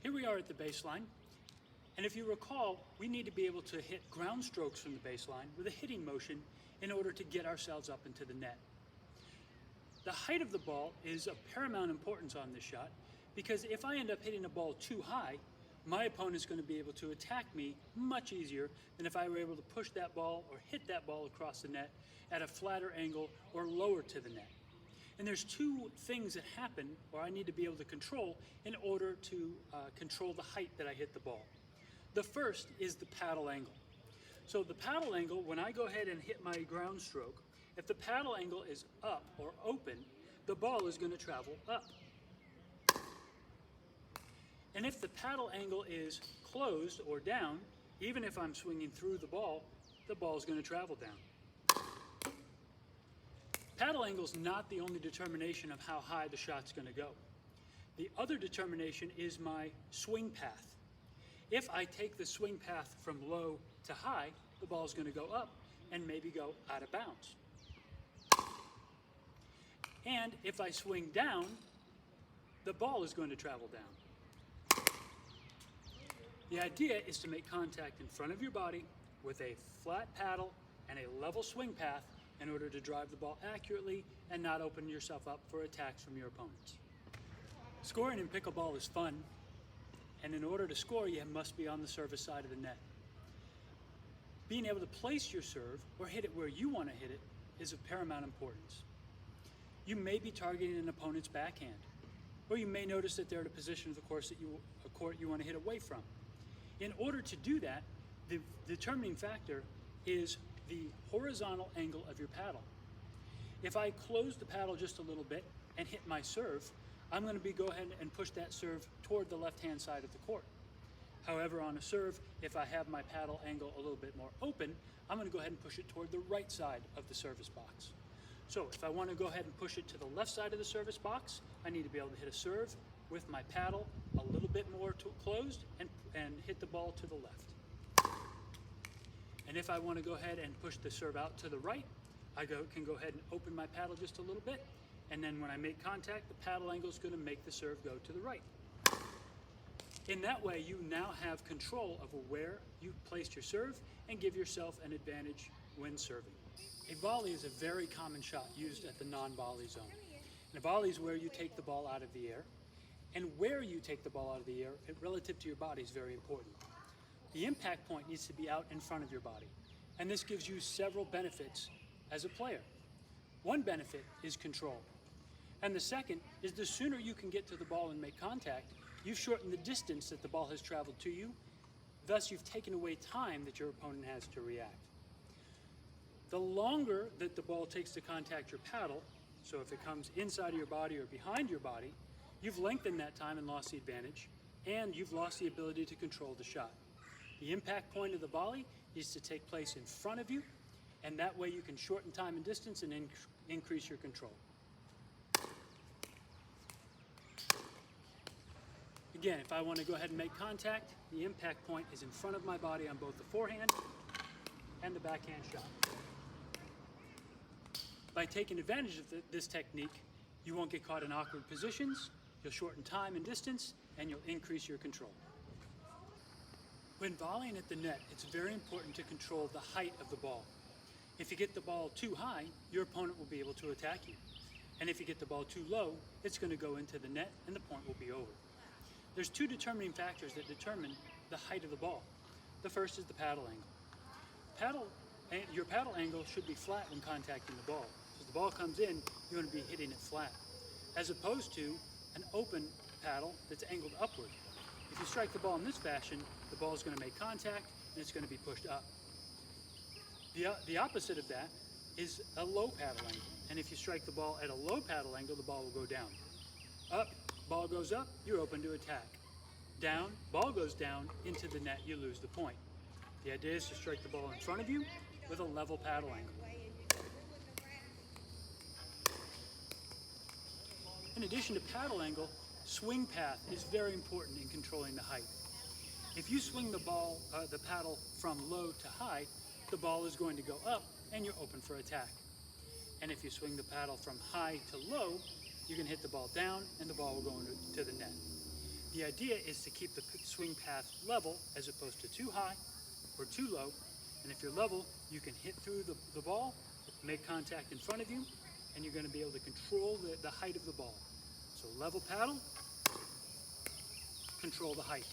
Here we are at the baseline, and if you recall, we need to be able to hit ground strokes from the baseline with a hitting motion in order to get ourselves up into the net. The height of the ball is of paramount importance on this shot because if I end up hitting a ball too high, my opponent's going to be able to attack me much easier than if I were able to push that ball or hit that ball across the net at a flatter angle or lower to the net. And there's two things that happen or I need to be able to control in order to control the height that I hit the ball. The first is the paddle angle. So the paddle angle, when I go ahead and hit my ground stroke, if the paddle angle is up or open, the ball is going to travel up. And if the paddle angle is closed or down, even if I'm swinging through the ball is going to travel down. Paddle angle is not the only determination of how high the shot's going to go. The other determination is my swing path. If I take the swing path from low to high, the ball is going to go up and maybe go out of bounds. And if I swing down, the ball is going to travel down. The idea is to make contact in front of your body with a flat paddle and a level swing path in order to drive the ball accurately and not open yourself up for attacks from your opponents. Scoring in pickleball is fun, and in order to score, you must be on the service side of the net. Being able to place your serve or hit it where you want to hit it is of paramount importance. You may be targeting an opponent's backhand, or you may notice that they're at a position of the court you want to hit away from. In order to do that, the determining factor is the horizontal angle of your paddle. If I close the paddle just a little bit and hit my serve, I'm going to go ahead and push that serve toward the left-hand side of the court. However, on a serve, if I have my paddle angle a little bit more open, I'm going to go ahead and push it toward the right side of the service box. So if I want to go ahead and push it to the left side of the service box, I need to be able to hit a serve with my paddle a little bit more closed and hit the ball to the left. And if I want to go ahead and push the serve out to the right, I can go ahead and open my paddle just a little bit, and then when I make contact, the paddle angle is going to make the serve go to the right. In that way, you now have control over where you placed your serve and give yourself an advantage when serving. A volley is a very common shot used at the non-volley zone. And a volley is where you take the ball out of the air, and where you take the ball out of the air relative to your body is very important. The impact point needs to be out in front of your body, and this gives you several benefits as a player. One benefit is control, and the second is the sooner you can get to the ball and make contact, you've shortened the distance that the ball has traveled to you, thus you've taken away time that your opponent has to react. The longer that the ball takes to contact your paddle, so if it comes inside of your body or behind your body, you've lengthened that time and lost the advantage, and you've lost the ability to control the shot. The impact point of the volley needs to take place in front of you, and that way you can shorten time and distance and increase your control. Again, if I want to go ahead and make contact, the impact point is in front of my body on both the forehand and the backhand shot. By taking advantage of this technique, you won't get caught in awkward positions, you'll shorten time and distance, and you'll increase your control. When volleying at the net, it's very important to control the height of the ball. If you get the ball too high, your opponent will be able to attack you. And if you get the ball too low, it's going to go into the net and the point will be over. There's two determining factors that determine the height of the ball. The first is the paddle angle. Your paddle angle should be flat when contacting the ball. As the ball comes in, you want to be hitting it flat, as opposed to an open paddle that's angled upward. If you strike the ball in this fashion, the ball is going to make contact and it's going to be pushed up. The opposite of that is a low paddle angle. And if you strike the ball at a low paddle angle, the ball will go down. Up, ball goes up, you're open to attack. Down, ball goes down, into the net, you lose the point. The idea is to strike the ball in front of you with a level paddle angle. In addition to paddle angle, swing path is very important in controlling the height. If you swing the paddle from low to high, the ball is going to go up and you're open for attack. And if you swing the paddle from high to low, you can hit the ball down and the ball will go into the net. The idea is to keep the swing path level as opposed to too high or too low. And if you're level, you can hit through the ball, make contact in front of you, and you're going to be able to control the height of the ball. So level paddle, control the height.